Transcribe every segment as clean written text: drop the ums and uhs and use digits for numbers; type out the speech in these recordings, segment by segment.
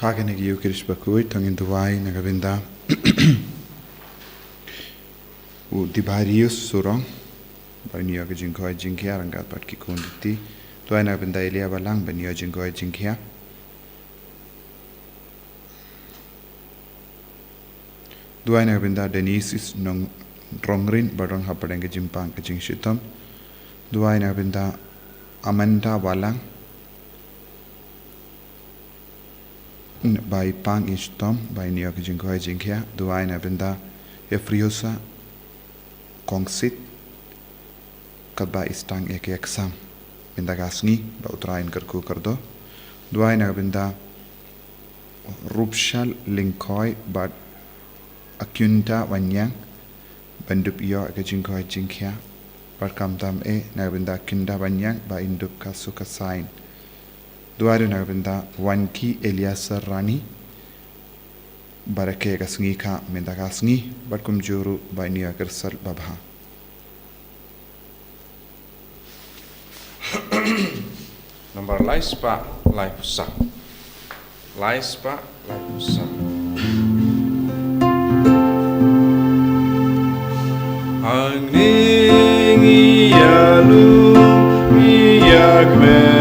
Hagenegi Ukirish Bakhuid, Tongin Duai, Nagabinda Dibarius Surong, by New York Jinkoi Jinkia and got Batki Kunditi, Duana Benda Elia Balang, by New York Jinkoi Jinkia. Duana Benda Denise Nong Rongrin, Badon Hapadanga Jimpang, Jing Shitom. Duana Benda Amanda Walang. By Pang Ishtom, by New York Jinkoi Jinkia, Duaina Benda Efriosa Kongsit, Kadba Istang Eke Exam, Benda Sngi, Bautrain Kerku Kardo, Duaina Benda Rupshal Linkoi, but Akunta Wanyang, Bendup Eke Jinkoi Jinkia, but Kamtam Nabenda Kunda Wanyang, by Indup Kasuka Sign. Duaru Nagabinda Wanki Eliasa Rani Barake Gasngi Ka Mendagasngi Batkum Juru by Nia Gersal Babha. Number Laispa Laipusa. Laispa Laipusa. Angning Yalu Miyagme.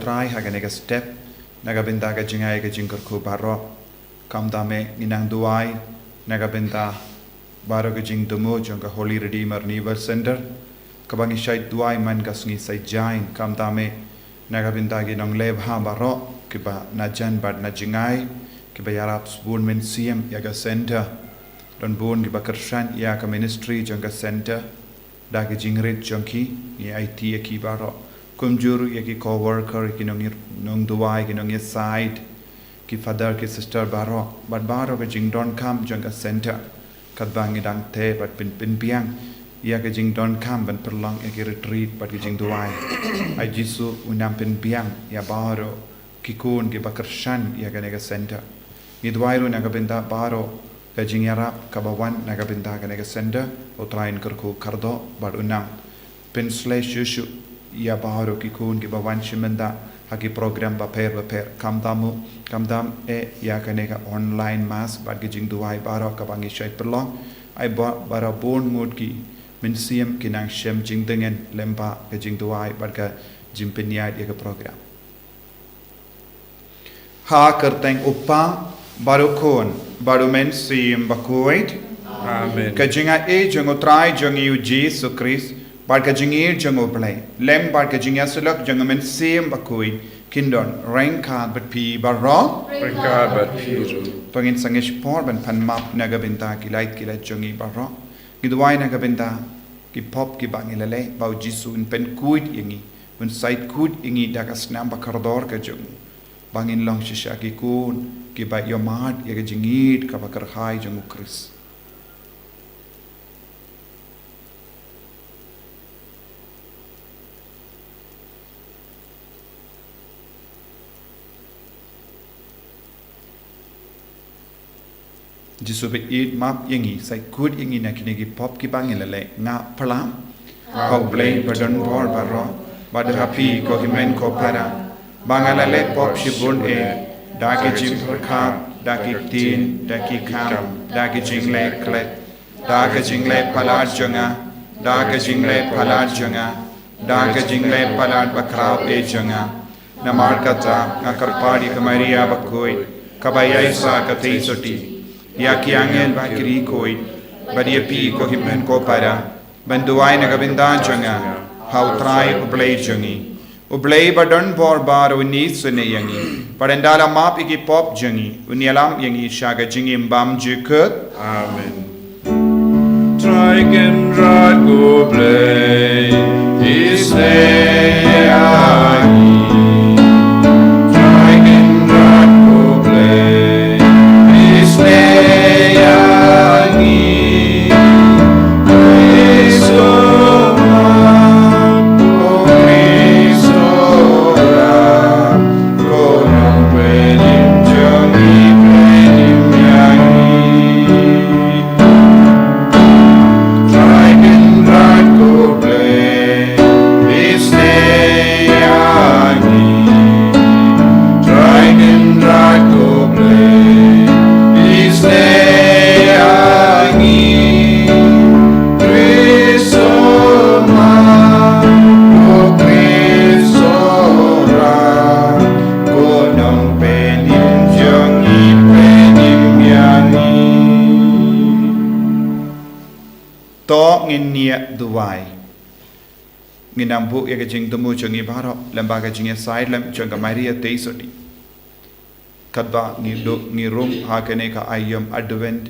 Try Haganega step, Nagabindaga Jingaga Jinkurku Baro, Kamdame, Ninang Duai, Nagabinda, Barogajing Dumo, Junga Holy Redeemer Never Center, Kabangishai Duai Mangasni Saitjaiñ, Kamdame, Nagabindagi Nong Lebha Baro, Kiba Najan Bad Najingai, Kiba Yarabs Boon Mensium Yaga Center, Don Boon Gibakershan Yaka Ministry Junga Center, Dagi Jingrit Junki, IT Akibaro. Kumjuru yaki co-worker ki nong duai ki nong ye side ki father ki sister baro but baro ke jing don kam jang a center kat bang idang te but pin piang ya ke jing don kam ban perlang yaki retreat but ki jing duai ai jisu unam pin piang ya baro ki kun ki bakarshan ya ke nega center ni duai ru naga benda baro ke jing yarap kabawan naga benda ke nega center o train kerku kardo but unam pin slash yushu ya baharo ki kun ki bawan shimenda haki program ba per kamdam ya kanega online mass bad ki jing duai baro ka bangi shai perlong ai bara bon mood ki minsiam ki nang shem jing dengan lemba ka jing duai bad ka jimpenya ya ka program ha kerteng upa baru kon baru mensiam Bakhuid amen ka jinga jango try jangi Jesus Christ Barka jingir jango play. Lem barka jingya sulak jangamen same Bakhuid. Kindon ranka but pi barro. Ranka but pi. Tongin sangish por ban pan map nagabinta ki light ki jangi barro. Gidwai nagabinta ki pop ki bangilale bau jisu in pen kuid ingi. Un site kuid ingi dagas nam bakardor ka jung. Bangin long shisha ki kun ki ba yomad yaga jingid ka bakar hai jangu Chris. Jisube eat map yengi sai good yengi na kinegi pop ki bangilale nga palam ko blame badon bor baro badhapi ko himen ko para bangalale pop shibun daki jim rakha daki tin daki kam daki jingle klet daki jingle palat jonga daki jingle palat jonga daki jingle palat bakrao jonga namar kata ngakarpadi kamaria Bakhuid kabaya sa katei soti ya ki angel bakri koi badia pi ko himen ko para banduai na gabindan changa how try uplay jungi Ublay badon bor bar uni sune yangi. Parendala map iki pop jangi. Unialam yangi shaga jingi mbam jukut. Amen. Triken rad go play. Isne yangi. Triken rad go play. Isne yangi. Duai Minambu Yagajing Dumu Jungi Baro, Lambaga Jinga Side Lam Junga Maria Tesoti Kadba Nirum Hakaneka Ayam Advent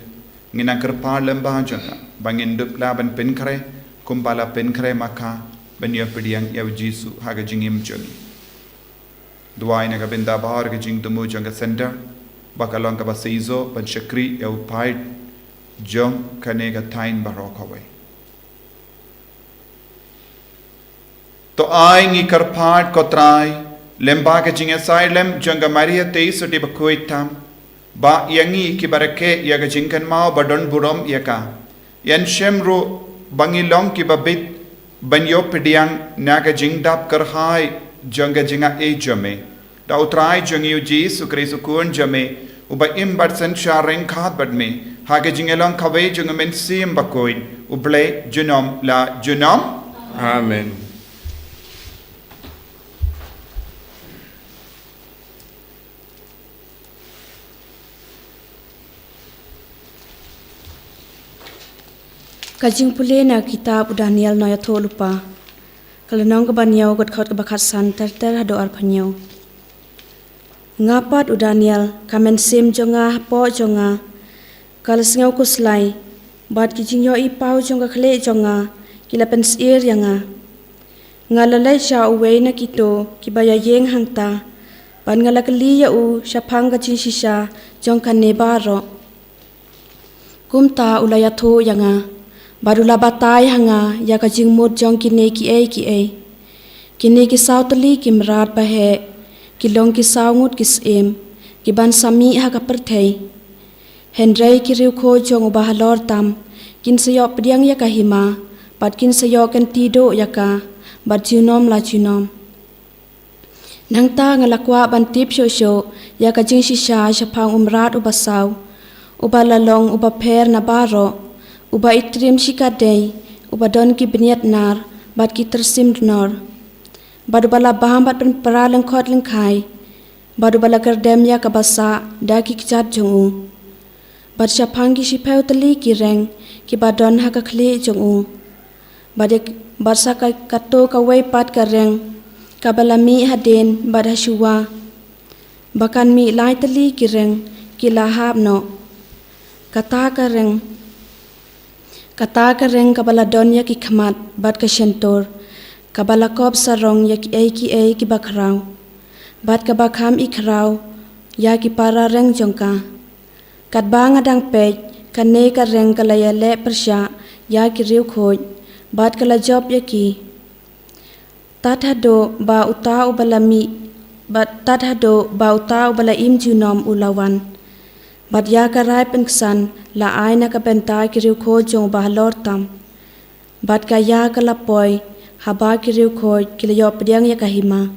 Ninakar Lamba Junga Bangin Dup Laban Pinkre Kumbala Pinkre Maka Benya Pidiang Yavijisu Hagajingim Jungi Duai Nagabinda Bar Gajing Dumu Junga Center Bakalonga Basizo Banshakri Yav Pide Jung Kanega Tain Barokaway To ai ngi karpad kotrai lemba ke jinga sai lem janga Maria Tesoti Bakhuid tam ba yangi ki barake yaga jingkan mau badon burom yaka yan shemru bangilong ki babit banyo pediang naga jingdap karhai janga jinga e jame da utrai jangi uji sukri sukun jame uba im batsan sharing khat badme haga jingelong kawe janga men sim Bakhuid uble junom la junom Amen. Kajing pule na kitab Daniel noya tho lupa. Kalanong ka banyaw got khot ka bakat san ter hado arpanyaw. Ngapat u Daniel kamen sim jonga po jonga. Kalas ngaw kuslay. Bat kijing yo ipaw jonga khle jonga. Kila pensir yanga. Ngalalay siya uway na kito kibaya yeng hangta. Ban ngalakali ya u siya pang kajing sisya jong kanebaro. Kumta ulaya tho yanga. Barulah batai hanga ya kajing mut jong kine ki ai kine ki sautali ki mrat bahe ki long ki saungut ki sem ki ban sami ha ka perthei hendrai ki riu kho jong bahalor tam kin sayok pediang ya kahima pat kin sayok kan tido ya ka bat junom la junom nangta ngalakwa ban tip sho ya kajing shisha shapang umrat ubasaw ubalalong ubapher na baro Uba itrim shikadei, uba don ki beniat nar, bat ki tersim nor. Badu bala baham bat penpera lengkot lengkai. Badu bala kerdem ya kabasa, da ki kichat jongu. Bad syapang ki shipau teli ki reng, ki badon ha kakli jongu. Bad sa kato kawai pat ka reng, kabala mi haden bad hashuwa. Bakan mi lai teli ki reng, ki lahab no. Kata ka reng, Kata kareng kabala don ya ki khamat bat ka shentor kabala kop sarong ya ki ai ki bakrau bat ka bakham i khrau ya ki para reng jongka kat bang adang pej kane ka reng kalaya le persya ya ki riu khoj bat kala job ya ki tathado ba uta ubalami bat tathado ba uta ubala im junom ulawan Bat ya karai pengsan la aina ka bentai kiriu kho jong bahalor tam. Bat ka ya kalapoi haba kiriu kho kilayo pediang ya kahima.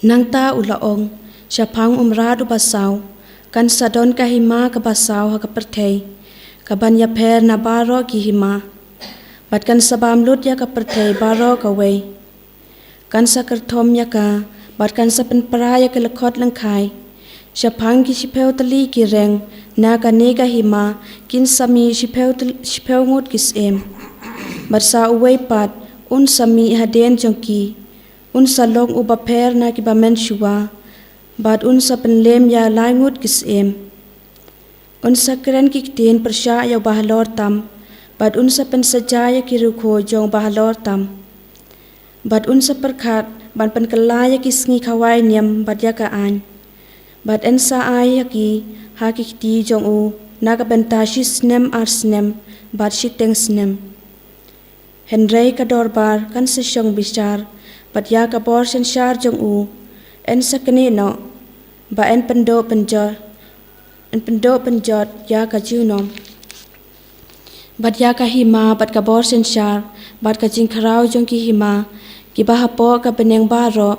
Nangta ulaong syapang umrad ubasaw kan sadon kahima ka basaw ha ka perthei. Kaban ya pher na baro ki hima. Bat kan sabam lut ya ka perthei baro ka wei. Kan sa kerthom ya ka bat kan sa penpara ya ka lekot lengkai. Syapang ki shipeu tali ki reng na ka nega hima kin sami shipeu ngut kis em barsa uwei pat un sami haden jongki unsa long uba per na ki ba men shua bad unsa penlem ya langut kisem unsa kren ki tin persya ya bahalor tam bad unsa pen sajaya ki rukho jong bahalor tam bad unsa perkhat ban pen kelaya ki sngi khawai niam bad ya ka an bad ensa ay ki ha ki ti jong u naga benta shi snem ar snem bad shi teng snem Henry ka dorbar kan se syong bicar bad ya ka bor sen syar jong u en sakni no ba en pendo penjot ya ka junom bad ya ka hima bad ka bor sen syar bad ka jing kharau jong ki hima ki ba hapo ka peneng baro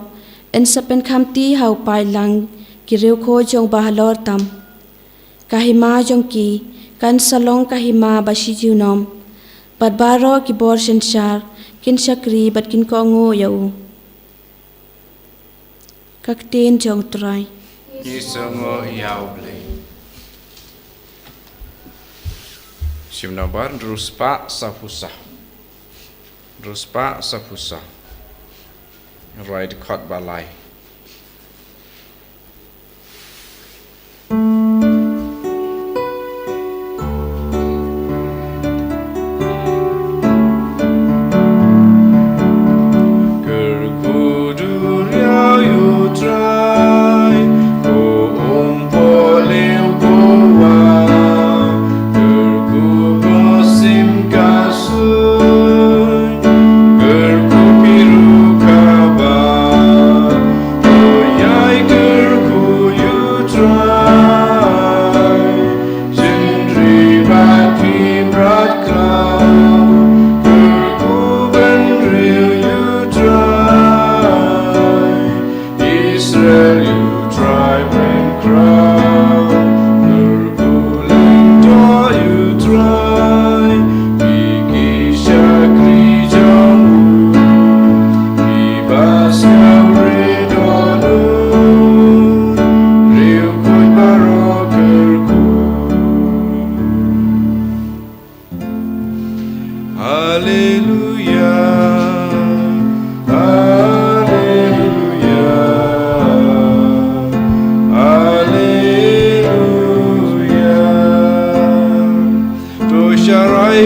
en sa pen khamti hau pai lang ki reu kho jong ba halor tam ka hima jong ki kan salong ka hima ba shi junom bad baro ki bor sen syar kin sakri bad kin ko ngo yau kakten jong trai Isango Yauble. Simnabar Ruspa Safusa. Ruspa Safusa. Right cut balai.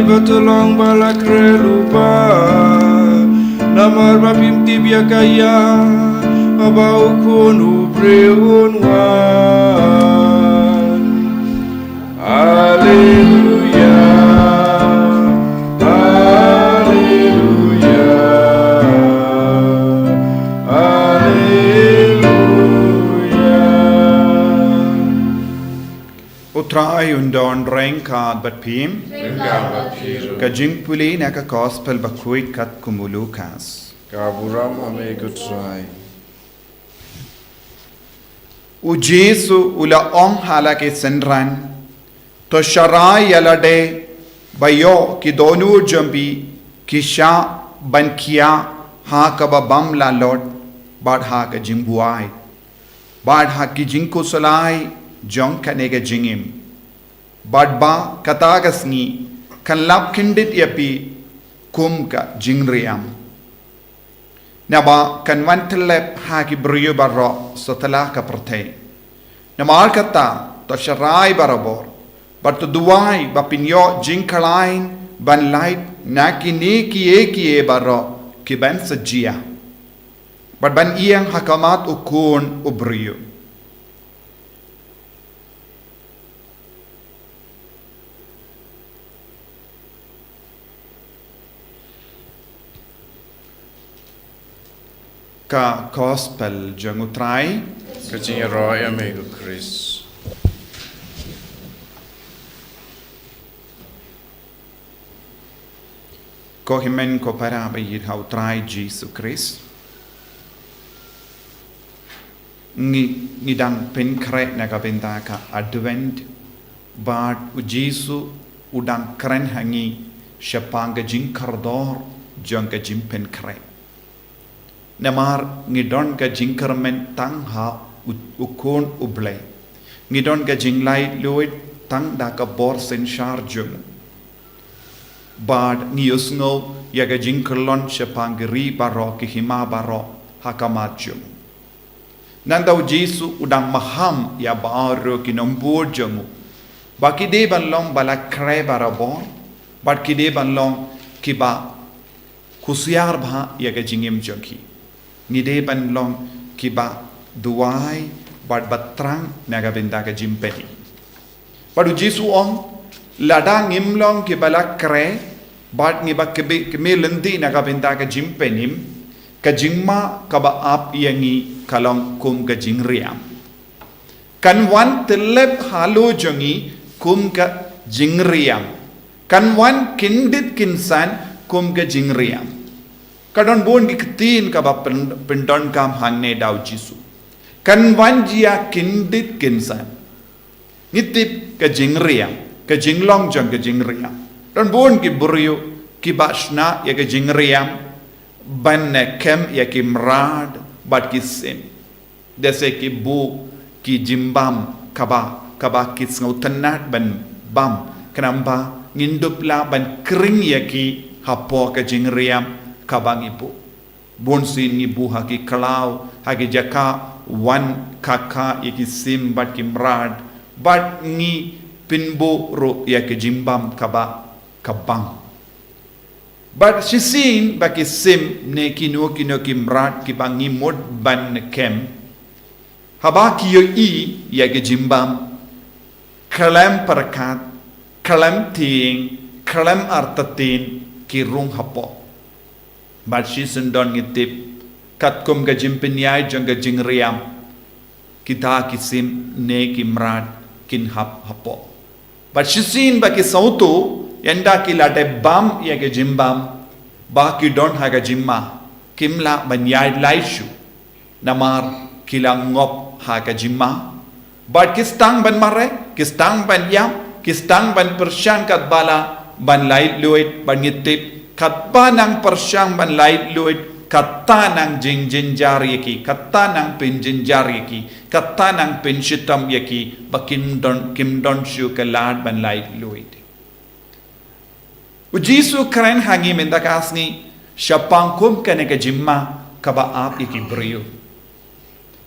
Batulong balak relupa namar bapim tibia kaya abau kunu preunwan Haleluya Haleluya Haleluya Utrai undon rengkad bat pim ka jingpuli na ka gospel Bakhuid kat kumulukas Kaburam ame gutrai. U Jesu ula ong hala ke senran to sharai yalade bayo ki donu jambi kisha bankia ha ka babam la lord bad ha ka jingbuai bad ha ki jingko salai jong kanega jingim bad ba katagasni kan lap kindit yapi kum ka jingriam Naba kan wantelep haki brio barro sotala ka prate. Namar kata to sharai barabor. But to duwai bapinyo jingkalain ban light naki eki barro ki ban sajia. But ban iyang hakamat ukun ubrio. Ka gospel jangutrai Kacing roy ame gu Chris. ko himen ko para bayir hautrai Jesus Christ ngi dang pen kre na ka benta ka advent bad u Jesus udang kren hangi shapanga jinkardor jang ka jimpen kre Namar ngidon ka jingkermen tang ha ukon ublay. Ngidon ka jinglay luit tang da ka bor sen sharjung. Bad niusngo ya ka jingkerlon siya panggiri baro ki hima baro hakamat jemu. Nandau Jesu udang maham ya baru kinombur jemu. Baki de banlong bala kre barabon, baki de banlong kiba kusiar bha ya ke jingim joki. Ni de banlong kiba duai bad batrang naga benda ke jimpeni. Padu Jesu ong lada ngimlong kibala kre bad ngiba kebe lendi naga benda ke jimpenim ke jingma kaba ap yangi kalong kum ke jingriam. Kan wan telep halu jongi kum ke jingriam. Kan wan kindit kinsan kum ke jingriam. Kadon bon giketin kaba pendon kam hangne dau Jesu. Kan wan jia kindit kinsan. Ngitip ke jingriam, ke jinglong jong ke jingriam. Don bon ki buryu ki basna ya ke jingriam ban kem ya ki mrad bat ki sim. Dese ki bu ki jimbam kaba ki ngau tenat ban bam kenamba ngindup la ban kering ya ki hapo ke jingriam kabang ibu. Bon sin ibu haki kalau haki jaka wan kaka ya ki sim bat ki mrad bat ngi pinbo ro ya ke jimbam kabang. But she seen baki sim ne kino kimrat ki bangi mod ban kem. Haba ki yo i ya ke jimbam kalam parakat kalam ting kalam artatin ki rung hapo. But she sendon ngitip kat kum ga jimpinyai jang ga jingriam kita kisim ne kimrat kin hapo. But she seen baki sautu yanda kila de bam ya ke jimbam ba ki don ha ga jimma kimla banyai laishu namar kila ngop ha ga jimma but kistang ban mare kistang ban yam kistang ban persyang kat bala ban lait luit ban ngitip kat panang persyang ban lait luit kata nang jinjar yaki kata nang pinjinjar yaki kata nang pinshitam yaki bakin don kim don shu kalad ban lait luit. Ujisu keren hangi mendakasni syapang kum kene ke jimma kaba ap iki brio.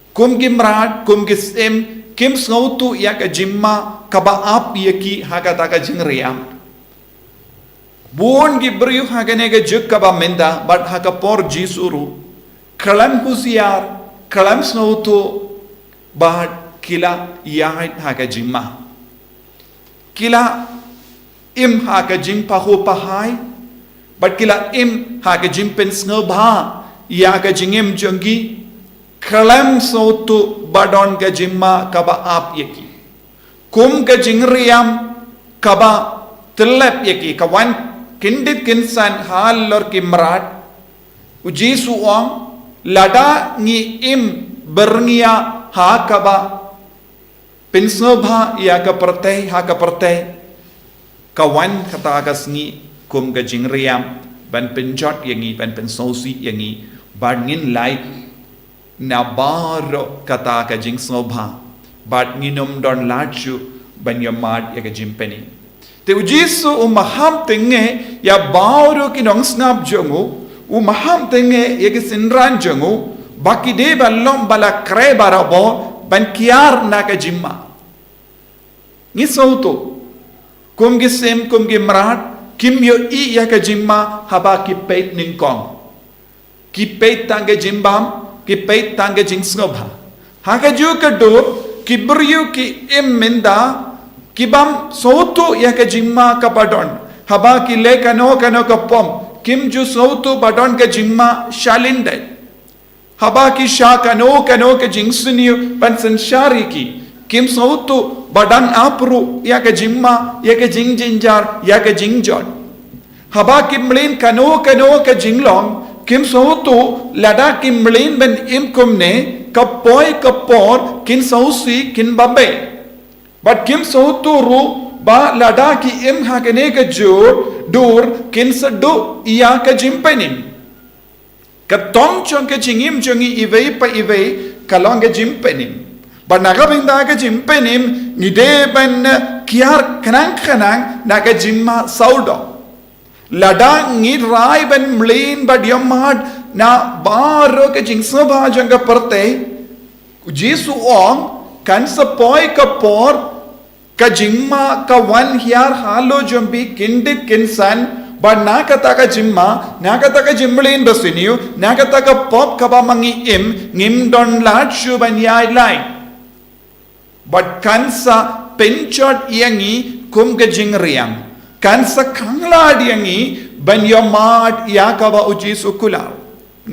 Kum gimrad kum gisim kim snautu ya ke jimma kaba ap yaki hagata ka jingriam. Buon gibrio hagane ke juk kaba menda but hakapor jisuru kalam husiar kalam snautu bad kila yahid haga jimma. Kila im haka jing pahu pahai but kila im haka jing pen snobha ya ka jingim jongi kalam sautu badon ka jimma kaba ap yaki kum ka jingriam kaba telep yaki kawan kindit kinsan hal lor kimrat uji suang lada ngi im berngia ha kaba pen snobha ya ka perteh kawan kata agas ni kum ke jingriam ban penjot yangi ban pensosi yangi bangin lai na baro kata ka jing snobha bat nginum don lachu ban yamad ya ka jimpeni te ujisu umaham tenge ya baro kinong snap jongu umaham tenge ya ke sinran jongu baki de balom bala kre barabo ban kiar na ka jimma ni sauto kum gisim kum gimrat kim yo i ya ka jimma haba ki peit ningkong ki peit tangge jimbam ki peit tangge jingsngobha haka ju ka do ki bryu ki emenda ki bam sautu ya ka jimma ka padon haba ki le kano ka pom kim ju sautu padon ka jimma shalinde haba ki sha kano ka jingsni pan sanshari ki kim sautu badan apru ya ke jimma ya ke jinjar ya ke jingjot haba kim mlin kano ke jinglong kim sautu lada kim mlin ben im kumne kapor kin sausi kin babe but kim sautu ru ba lada ki im hakene ke jur dur kin sadu ya ke jimpenim katong chong ke jingim jongi ive pa ive kalong ke jimpenim but nagabinda ka jimpenim ngide ban kiar kanang naga jimma saudo lada ngid rai ban mlin but yamad na baro ka jing sabha janga parte Jesu ong kan sapoi ka por ka jingma ka wan hiar halo jombi kindit kinsan but nakataka jimma nakataka jimblin basiniu nakataka pop kaba mangi ngim don lat shuban yai lai but kansa penchot yangi kum ka jingriam kansa kangla yangi ban yomat yakaba uji sukulau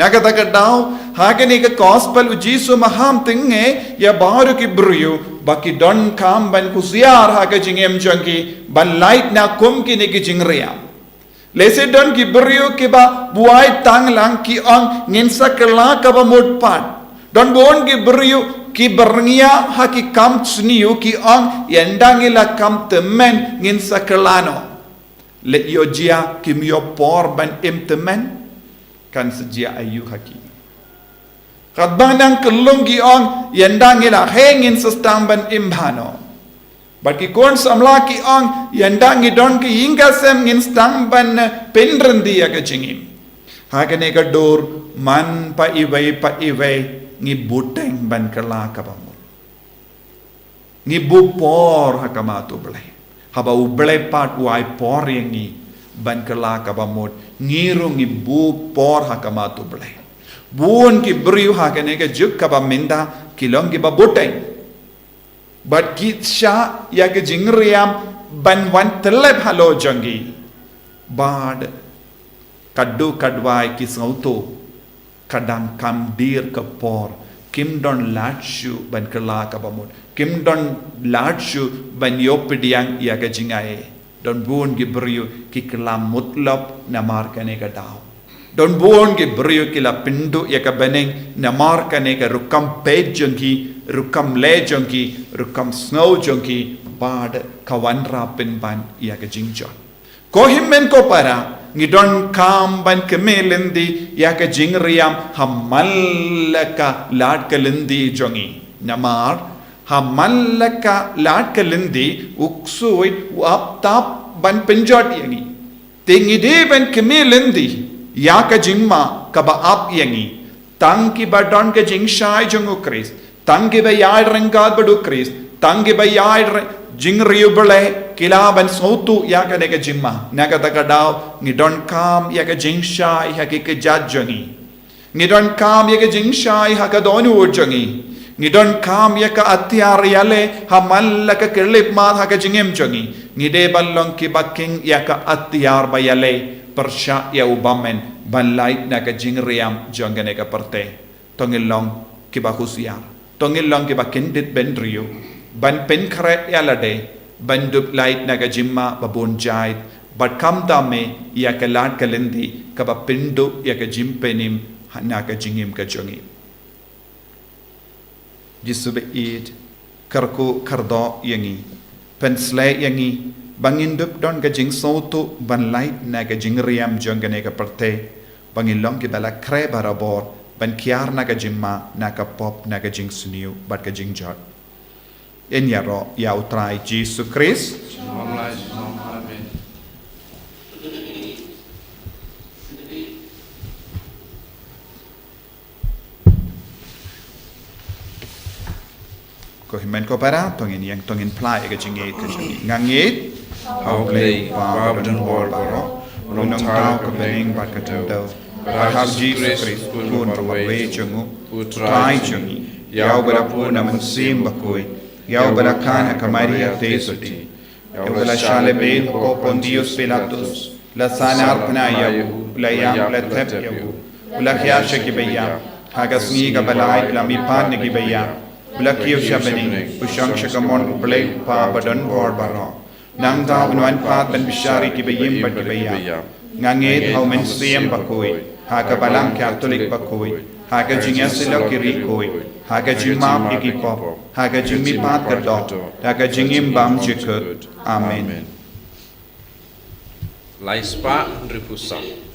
nakataka daw hagani ka gospel uji su maham tinge ya baru ki bruyu baki don kam ban kusiar haga jingem jangi ban light na kum ki ne ki jingriam Lese don ki beriu ki ba buai tang lang ki ong nginsa kela ka ba mutpat. Don bon ki beriu ki bernia ha ki kam tsniu ki ong yendangila kam temen nginsa kelano. Le yo jia ki mio por ban im temen kan sejia ayu haki. Kat banang kelung ki ong yendangila hengin sestang ban imbano. But ki kon samla ki ong yandangi don ki ingasem ngin stang ban penrendi ya ka jingim. Hakane ka dor man pa iway ngi buteng ban kala ka bamut. Ngi bupor hakamatu ble. Haba uble pat uai por yangi ban kala ka bamut. Ngiru ngi bupor hakamatu ble. Buon ki briu hakane ka juk ka baminda kilong ki babuteng. But kitsa ya ke jingriam ban wan telep halo jangi bad kaddu kadwai ki sauto kadang kam dir kapor kim don latshu ban kala kabamut kim don latshu ban yopidiang ya ke jingae don buon ki brio ki kalam mutlab namar kane ka daw don buon ki brio ki la pindu ya ka beneng namar kane ka rukam pej jangi rukam le jongki rukam snow jongki bad kawan rapin ban ia ke jingjon ko himmen ko para ngidon kam ban kemelendi ia ke jingriam hamallaka lad kalindi jongi namar hamallaka lad kalindi uksui up tap ban penjot yangi tingi de ban kemelendi ia ke jingma kaba up yangi tangki badon ke jingshai jongu Christ Tangi ba yai rengkat badu Christ, tangi ba yai jingriu bele kilaban sautu ya ka nega jimma, naga taka daw ngidon kam ya ka jingsha ya ke jadjongi, ngidon kam ya ka jingsha ya ka donu urjongi, ngidon kam ya ka atyar yale hamal ka kelip mat ha ka jingem jongi, ngide balong ki baking ya ka atyar ba yale persya ya ubamen banlait na ka jingriam jonga nega parte, tongilong ki bakusiar. Tongil lang ki ba kindit ben rio ban pen kret yalade ban dup light naga jimma babon jait but kam dame ya ka lat kalindi ka ba pindu ya ka jimpenim naga jingim ka jongi jisube id karku kardo yangi pensle yangi bangin dup don ka jing sautu ban light naga jingriam jongane ka parte bangin long ki bala kre barabor ban kiar naga jimma naga pop naga jing suniu bat ka jing jot en yaro ya utrai Jesus Christ Amen. ko himen ko para tongin yang tongin plai ka jing ka jing ngangit How play Babden War Baro, Long Tau Kabening Bakatendo, Bahab Jesus Christ, Kun Paway Chungu, Utrai Chungi, Yau Barapuna Mansim Bakhuid, Yau Barakana Kamaria Tesoti, Yau Balashale Bain, Pontius Pilatus, La Sana Arpana Yahu, Layam Letep Yahu, Ulakiasha Gibaya, Hagasni Gabalai, Lamipan Gibaya, Ulakio Shabani, Ushang Shakamon, Blake Pa Badan War Baro. Nang tao unuan pat ban bishari kibayim bat kibaya ngangit hau men siem bakoi haka balang Catholic bakoi haka jingya sila kirikoi haka jimam ikipop haka jimi pat kerdot haka jingim bam jikut amen Laispa Ripusang.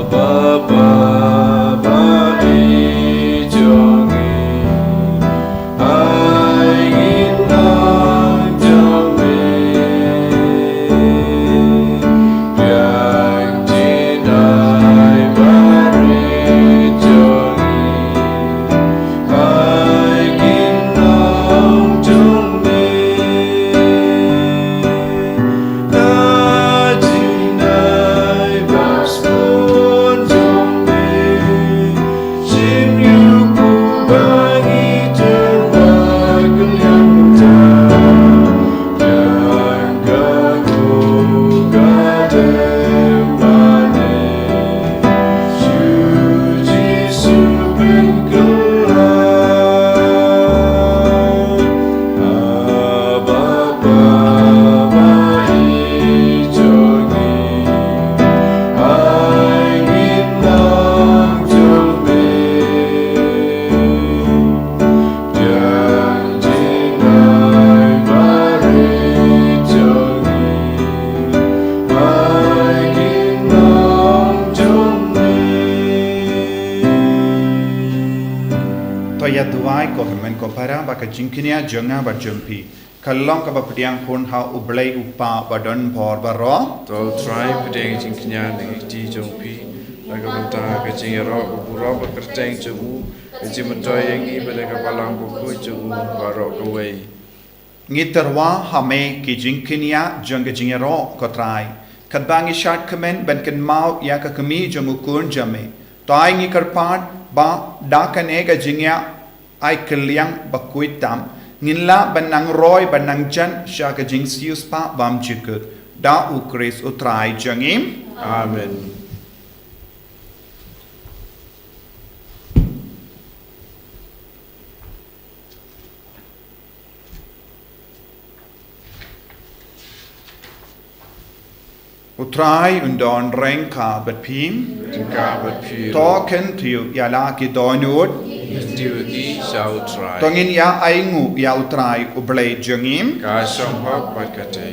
Baba Ijongi ya duai ko men ko para ba ka jingkinia jonga ba jumpi kalong ka ba pediang pun ha ublei upa ba don bor ba ro Tol try pedeng jing kenya ngi ti jong pi laga benta ka jing ro ku ro ba kerteng chu ji mentoy yang i ba ka palang ku ku chu ba ro ko wei ngiterwa hame ki jingkinia jonga jingero ko trai kadbangi shat kemen ben ken mau ya ka kami jongu kun jame toy ngi karpat ba da kane ka jingya ai keliang Bakhuid tam nginla banang roy banang jan sha ka jing sius pa bam jikut da ukris utrai jangim amen utrai undon reng ka bat pim ka bat pi token tiu ya la ki donut tiu i shall try tongin ya aingu ya utrai ublei jangim ka shong hok bat ka te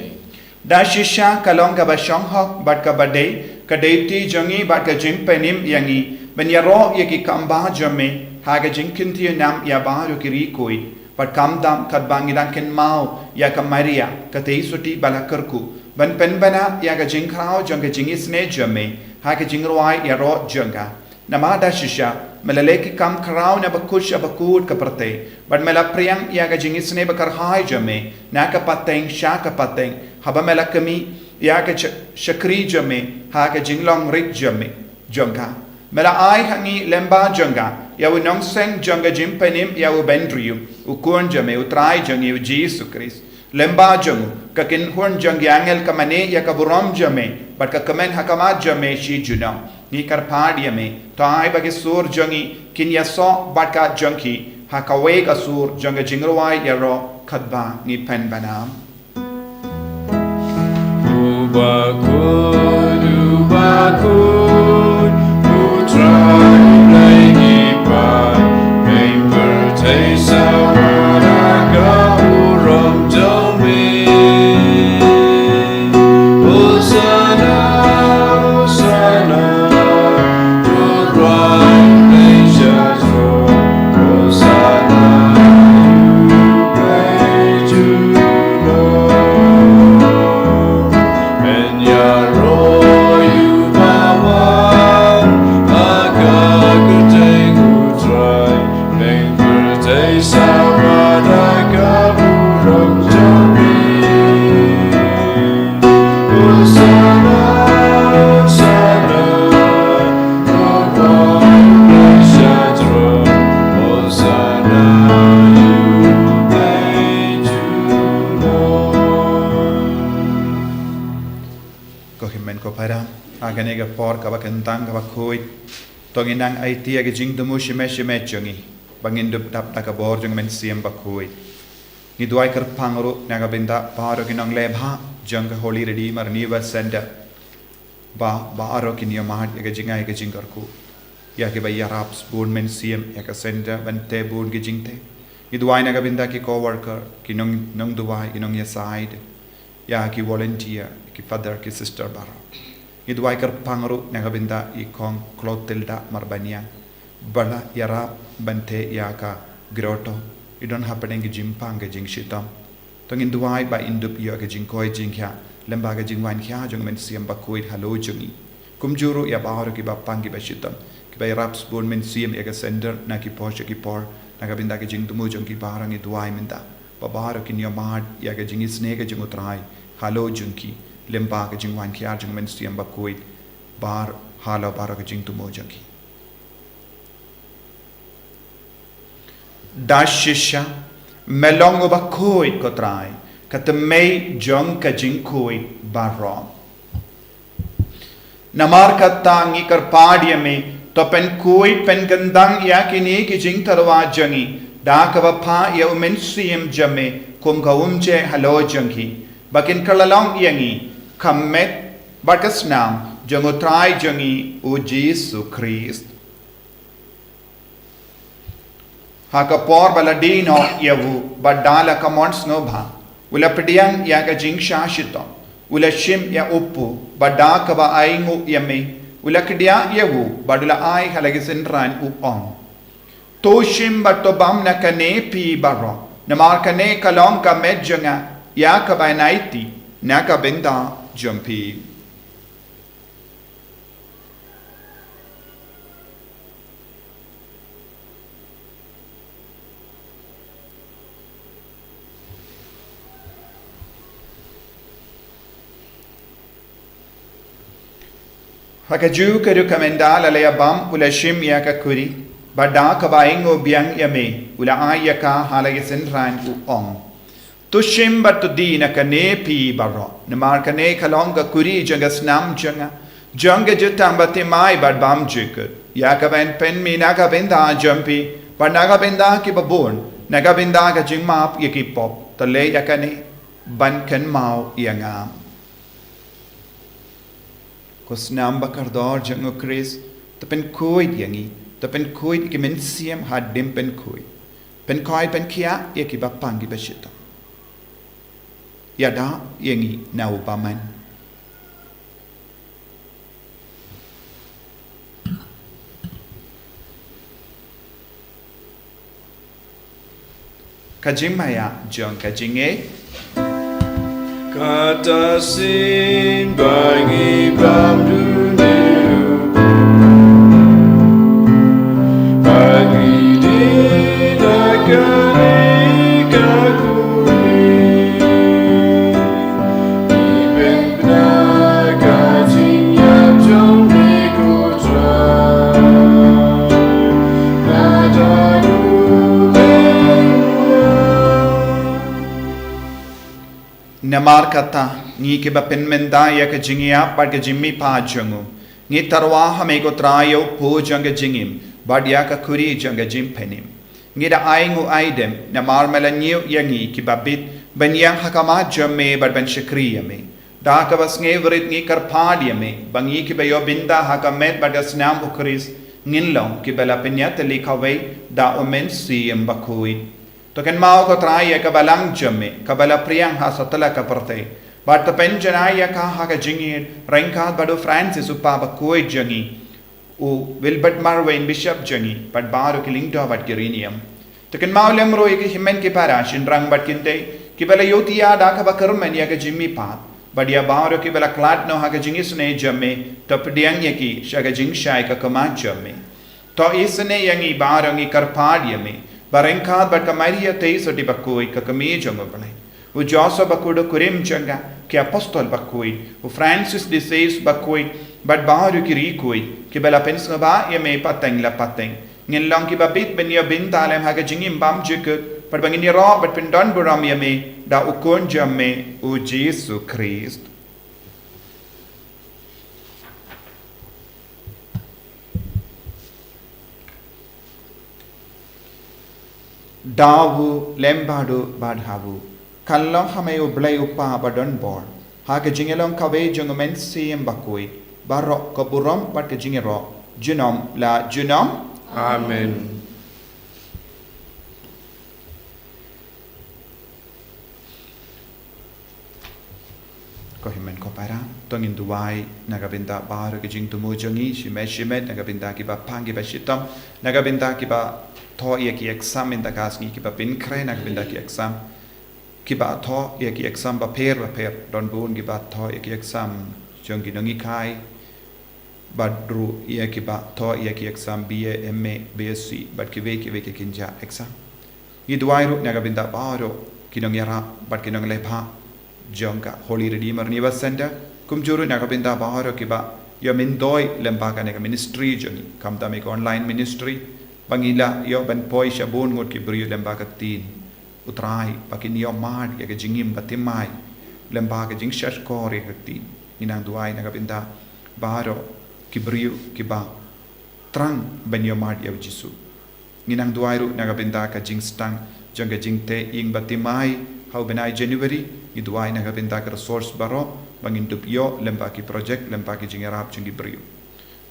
da shisha kalong ka ba shong hok bat ka badei ka deiti jangi bat ka jing penim yangi ben ya ro ye ki kamba jame ha ka jing kinti nam ya ba ro ki ri koi bat kam dam kat bangidan ken mau ya ka maria ka te suti balakarku ban pen bana ya ka jing krao jang ka jing isne jame ha ka jing roi ya ro janga nama da shisha melale ki kam krao na bakush abakut ka perte ban mela priang ya ka jing isne bakar hai jame na ka pateng sha ka pateng haba mela kami ya ka shakri jame ha ka jing long rit jame janga mela ai hangi lemba janga ya u nong seng janga jim penim ya u bendriu u kun jame u trai jangi u Jesus Christ lemba jangu ka kin hun jangi angel ka mane ya ka buram jame bat ka kamen hakamat jame shi junam ni kar padi me tai bagi sur jangi kin ya so bat ka jangi ha ka we ka sur janga jingruai ya ro khatba ni pen banam Bakhuid, utrai lagi pai, member taste awaraga uram jami. Hosanna, Hosanna, utrai nations roar. Hosanna, you praise you, Lord. And Yaro, you bawa, agak gede utrai, member sawada kaburam jami. Hosanna, Hosanna, utrai nations roar. Hosanna, you praise you, Lord. ko himen ko para agane ga por ka bakentang ka Bakhuid tonginang ai tia ga jing dumu shime shime chungi bangin dup tap ta ka bor jung men siam Bakhuid ni duai kar pangru na ga binda paro kinong lebha jang ka Holy Redeemer Niva Center ba aro kinyo mahat ga jingai ga jingar ku ya ke bay raps bun men siam ya ka center bante bun ga jingte ni duai na ga binda ki co-worker kinong nong duai kinong ya side ya ki volunteer ki father ki sister baro idwai kar pangru naga binda i kong klotilda marbania bala yara bante ya ka groto idon happening ki jimpang ke jing shitam tong indwai ba indup yo ke jing koi jing kya lemba ke jing wan kya jong men siam Bakhuid halo jungi kumjuru ya bahar ki ba pang ki ba shitam ki ba raps bon men siam ya ka sender na ki poche ki por naga binda ke jing tumu jong ki barang idwai minda ba bahar ki nyamad ya ke jing isne ke jing utrai halo junki lemba ke jing wan kya jong men siam Bakhuid bar halo bar ke jing tumu junki dashisha melong Bakhuid ko trai katamay jong ka jing kui barro namar katangi kar padya me to pen kui pen gandang ya kini ki jing tarwa jangi da ka pa ya umen siam jame kum ka umje halo jangi bakin kalalong yangi kammet bakas nam jango trai jangi o Jesus Christ haka por baladino yavu badala kamons no bha ula pediang ya ka jing shashito ula shim ya uppu badaka ba aingu yame ula kedia yavu badula ai halagi senran upong Toshim batobam na kane pi baro. Namar kane kalong ka medjanga. Ya ka by naiti. Naka benda jumpi. Hakaju ka rekomenda lalaya bam ula shim ya ka kuri. Bada ka baingo biang yame. Ula aya ka halaya senran u ong. Tushim batu di na kane pi baro. Namar kane kalonga kuri janga snam janga. Janga jutang bati mai bad bam jikut. Ya ka ben pen mi naga benda jumpi. Bad naga benda ki babon. Naga benda ka jing map yaki pop. Tale ya kane. Ban kan mau yangam. Kos namba kardor jango Chris, to pen koid yangi, to pen koid ki men siam had dim pen koid. Pen koid pen kia yaki ba pangi ba shita. Yada yangi na upaman. Kajimaya jong kajinge. Kata sin bagi bam dunia bagi dinakani kakuri iben benar kajing yap jom dikutra nada Namar kata ngi ke ba penmenda ya ka jingia bad ka jimmi pa jangu ngi tarwa hame ko trayo po janga jingim bad ya ka kuri janga jim penim ngi da aingu aidem namar melanyu yangi ki babit ben yang hakama jamme bad ben shakriya me da ka bas nge vrit ngi karpad yame bangi ki bayo binda hakamet bad snam ukris ngin ki bela penyat likawai da omen si Bakhuid. To kan mau ko traya ka balang jamme ka bala priyang ha satala ka parte but to penjanaya ka ha ka jingir ranka bado Francis upa Bakhuid jangi u Wilbert Marwain bishop jangi but baro kiling do bat gerinium to kan mau lemro ki himen ki parashin rang bat kinte ki bala yotia da ka bakarmen ya ka jimmi pat but ya baro ki bala klat no ha ka jingis ne jamme to pdiang yaki shaga jing shai ka kama jamme to isne yangi baro ngi karpad yame Barengkad bat kamaria teis di Bakhuid ka kami jongo bale. U Joseph Bakhuid kurim janga ki apostol Bakhuid. U Francis de Sales Bakhuid bat baru ki rikuid ki bela pensga ba ya me pateng la pateng. Ngin long ki babit ben ya bin talem ha ka jingim bam jikut pat bangin ro bat pendon buram ya me da ukon jamme u Jesus Christ. Dawu lembadu badhavu kallong hame ublay upa badon bor ha ka jingelong kawe jongomen siem Bakhuid barok kaburom bat ka jingero junom la junom Amen. ko himen ko para tongin duwai nagabinda baro ka jing tumu jongi shimet nagabinda ki ba pangi ba shitam nagabinda ki ba to ia ki exam in da kasni ki ba bin kre nagabinda ki exam ki ba to ia ki exam ba per don bun ki ba to ia ki exam jongi nongi kai badru ia ki ba to ia ki exam BA MA BSc but ki ve ki kinja exam i duwai ru nagabinda baro ki nongi ra but ki nongi lepha jonga Holy Redeemer Niva Center kumjuru nagabinda baro ki ba yo min doi lembaga nega ministry jongi kam da meg online ministry bangila yo ban poi shabun ngot ki brio lembaga tin utrai pakin yo mad ya jingim batimai lembaga jing shash kore tin inang duai nagabinda baro ki brio ki ba trang ben yo mad ya jisu inang duai ru nagabinda ka jing stang jonga jing te ing batimai how benai January iduai nagabinda ka resource baro bangin tup yo lembaki project lembaki jingerap jingi brio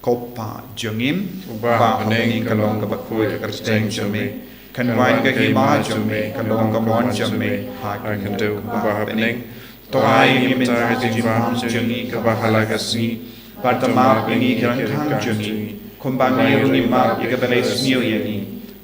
kopa jongim ba bening kalong ka Bakhuid ka steng jome kan wain ka hima jome kalong ka mon jome ha kan do ba bening to ai mi ta jingam jingi ka ba halaga si partama bengi kan khang jingi kumbangi ni ma ye ka bele sniu ye ni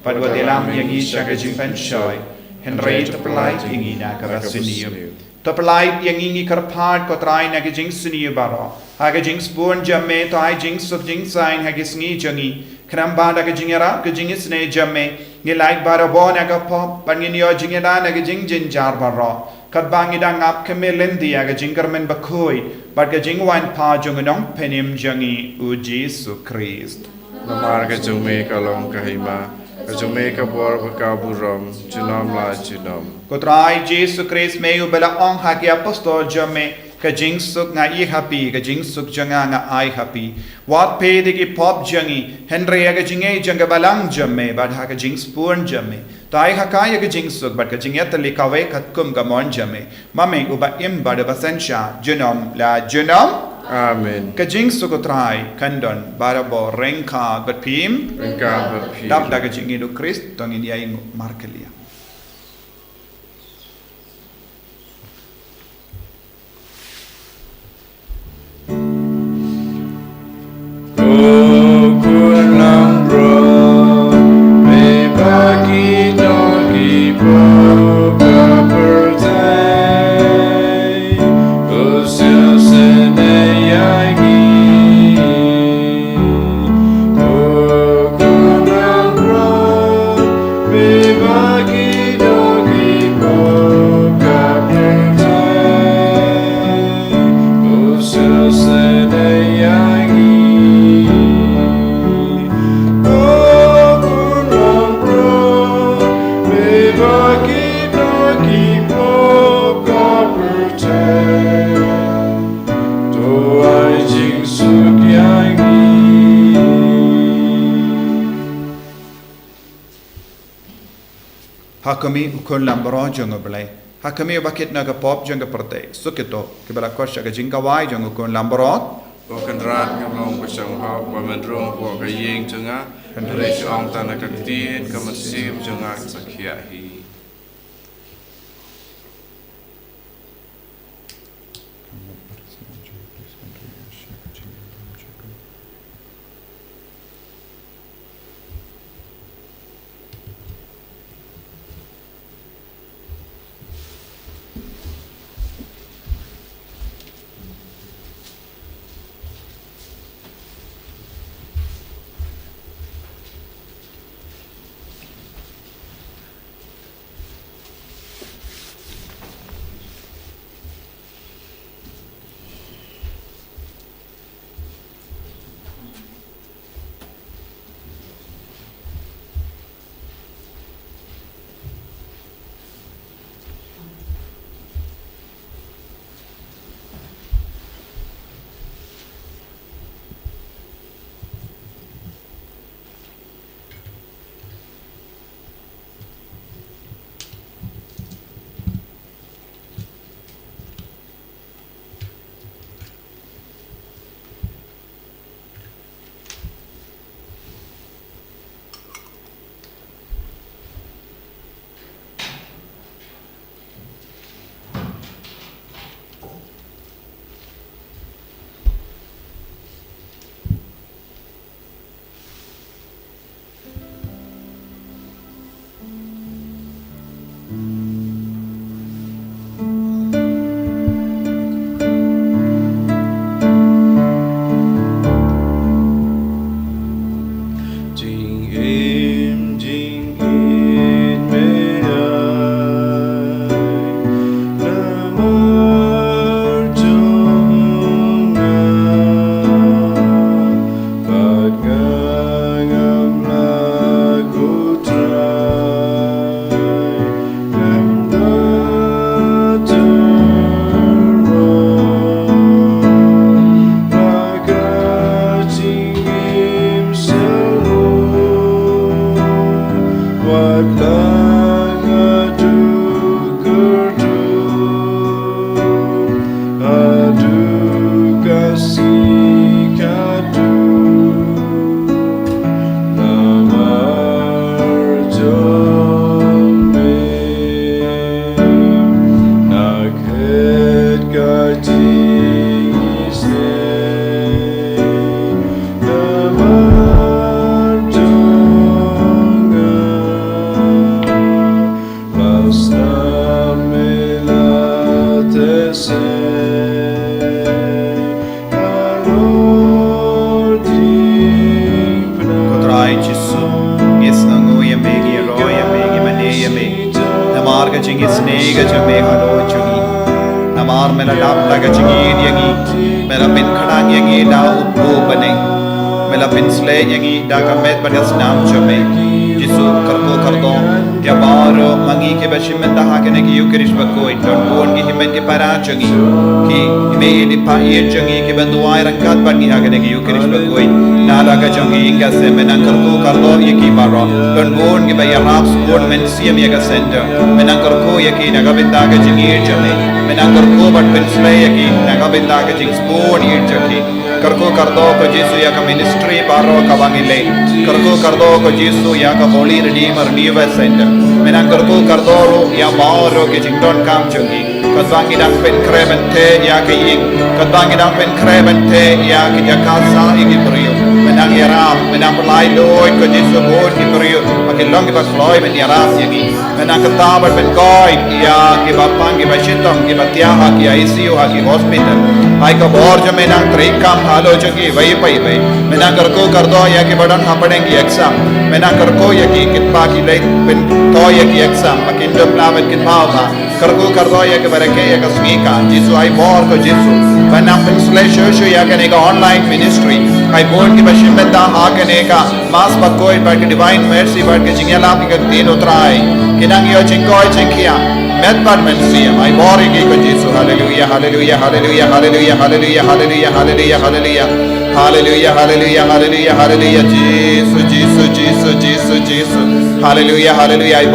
Padwa delam yangi shaga jimpan shoy. Henry tapalait yangi na karasinium. Tapalait yangi karpad kotrai na gajing siniu baro. Haga jing spoon jamme to I jing sub jing sign hagisngi jangi. Krambada gajingera gajing isne jamme. Nilait baro bon aga pop. Panginio jingera na gajing jinjar baro. Kadbangi dangap kemelendi aga jingermen Bakhuid. But gajing wine pa junganong penim jangi u Jesu Christ. Namar ka jume ka long kahima. Ka jume ka bor ka buram. Junam la junam. Kotrai Jesu Christ me u bela ong haki apostol jamme. Kajing suk nga I happy, kajing suk janga nga I happy. Wat pe digi pop jangi. Henry aga jinge janga balang jamme. Bad ha kajing spoon jamme. Tai hakaya kajing suk but kajing yatali kawe katkum gamon jamme. Mame uba im bada basensha. Junom la junom. Amen. Kajing sukotrai kandon barabo rengka but pim. Rengka but pim. Dap da kajing idu Christ tongin yaing markelia. Hakami ukun lambro jongo belai. Hakami bakit naga pop jongo perte. Sukito kibala kwasha ga jinga wai jongo ukun lambro. Bukan rat ngomong pasang hak pemendrung buat kaying jengah. Dari seorang tanah kaktiin kemesim jengah sakiahi. jingi Sngi ga jame halo jungi namar mela lap laga jingi yangi mela pin khadang yangi da uppo bane mela pin sle yangi da ka met badas nam jame jisu karbo kardo ya baro mangi ke bashimen da hakene ki yukrish Bakhuid don bon ki himen ke para jungi ki me ni pa ye jungi ke banduai rangkat bani hakene ki yukrish Bakhuid nala ga jungi inga se menang kardo yaki baro don bon ki bayarap sport men siam yaga center menang karko yaki naga binda ga jingi jame menang karko bat pin sle yaki naga binda ga jing sport yaki karko kardo ko jisu ya ka ministry baro ka bangile karko kardo ko jisu ya ka holy redeemer new center menang karko kardo ya baro ke jingdon kam jungi kadwangi dak pen krebente ya ke ying kadwangi dak pen krebente ya ke jakasa igi brio menang yaram menang pelai loy ko jisu bod ki brio makin long ki bakloy men yaram yagi menang ketabat pen koi ya ke bapang ki bashitong ki batia ha ki ICU ha ki hospital ai ka bor jo menang trikam halo jogi vai pai vai menang karko kardo ya ke badan ha padengi exam menang karko ya ki kitba ki late pen to ya ki exam makin do plavet kit bawa karko kardo ya ke barake ya ka Sngi jisu ai bor ko jisu menang pen slasho ya ke nega online ministry ai bor ki bashimeta ha ke nega mas Bakhuid by divine mercy by ke jingela ki tin utrai kinang yo chingkoi chingkia met par men siam ai bor ki ko jisu hallelujah hallelujah hallelujah hallelujah hallelujah hallelujah hallelujah hallelujah hallelujah hallelujah hallelujah hallelujah Jesus hallelujah hallelujah ai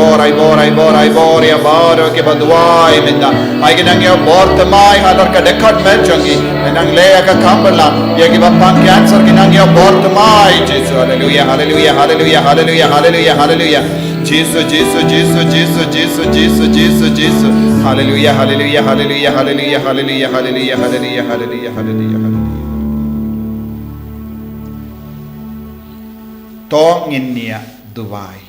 bor ya bor ke badwai menda ai kinang yo bor tamai hadar ka dekat men jangi menang le ka kambala ya ki bapang cancer kinang yo bor tamai Jesus hallelujah hallelujah hallelujah hallelujah hallelujah hallelujah Jesus hallelujah hallelujah hallelujah hallelujah hallelujah hallelujah hallelujah hallelujah hallelujah to nginnia duwai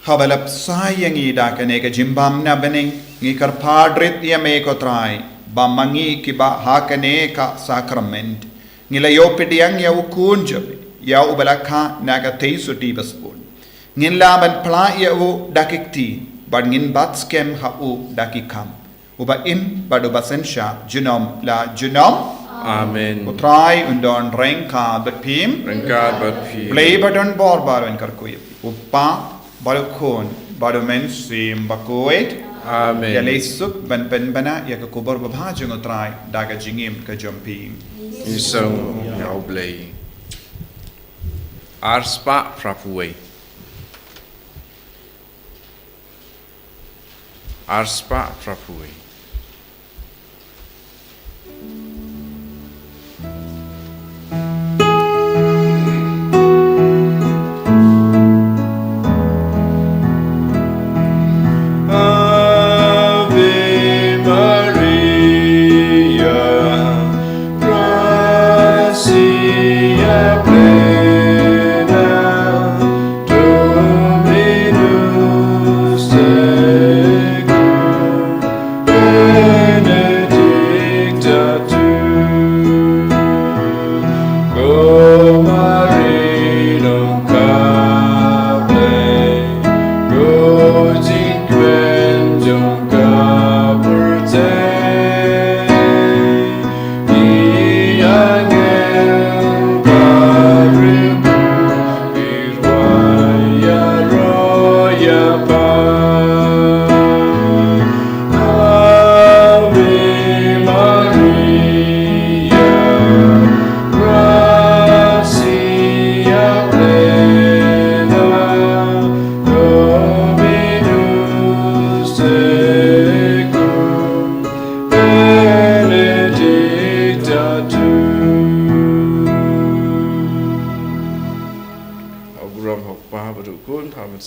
habalap sayangi da kane ka jimbam na bening ngi kar padrit ya me ko trai bamangi ki ba hakane ka sacrament ngila yopidiang ya ukun jabe ya ubalakha naga teisu tibasbun ngin laban pla ya u dakikti bad ngin bat skem ha u dakikam uba in badu basensha junom la junom Amen. utrai undon renka batpim Renka batpim play button bor baron karkuy uppa balkon badu men sim Bakhuid Amen. ya leisuk ban pen bana ya ka kubor babhajung utrai daga jingim ka jumpim Isang yaublay Arspa Prapuwe Arspa Prapuwe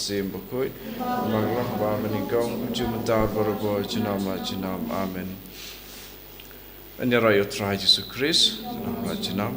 Bakhuid Mawkhlam ba meningkong jumata borobo jinam amen. Anya rayo try Jesus Christ jinam